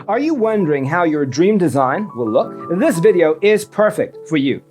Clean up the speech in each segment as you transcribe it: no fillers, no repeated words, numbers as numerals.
Are you wondering how your dream design will look? This video is perfect for you.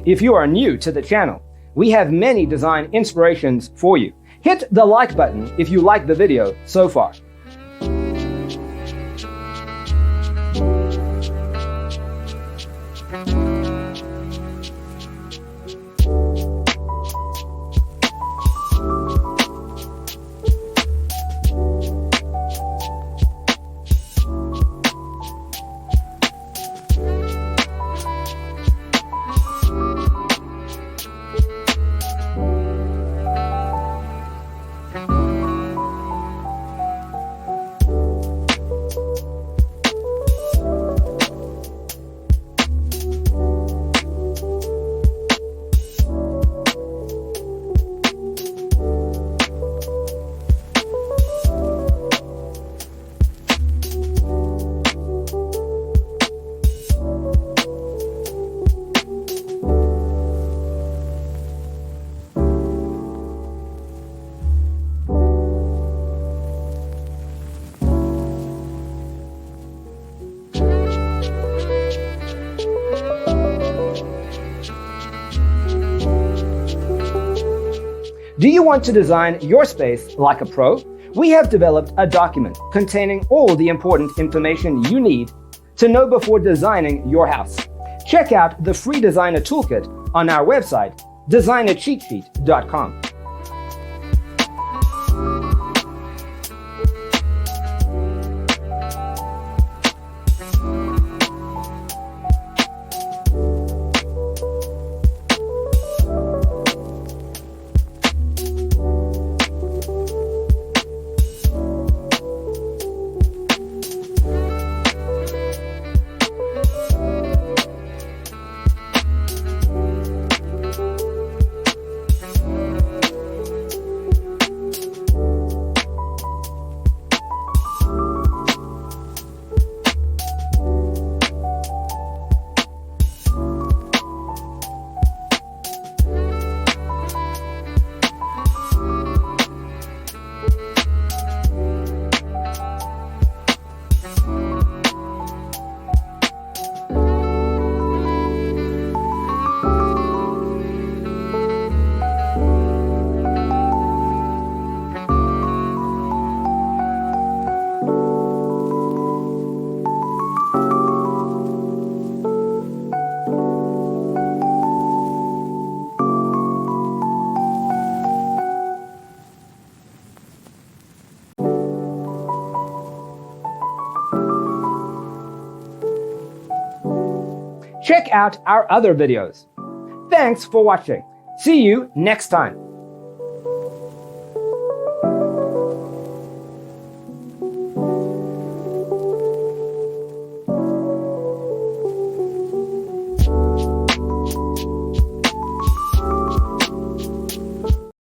If you are new to the channel, we have many design inspirations for you. Hit the like button if you like the video so far. Do you want to design your space like a pro? We have developed a document containing all the important information you need to know before designing your house. Check out the free designer toolkit on our website, designercheatsheet.com. Check out our other videos. Thanks for watching. See you next time.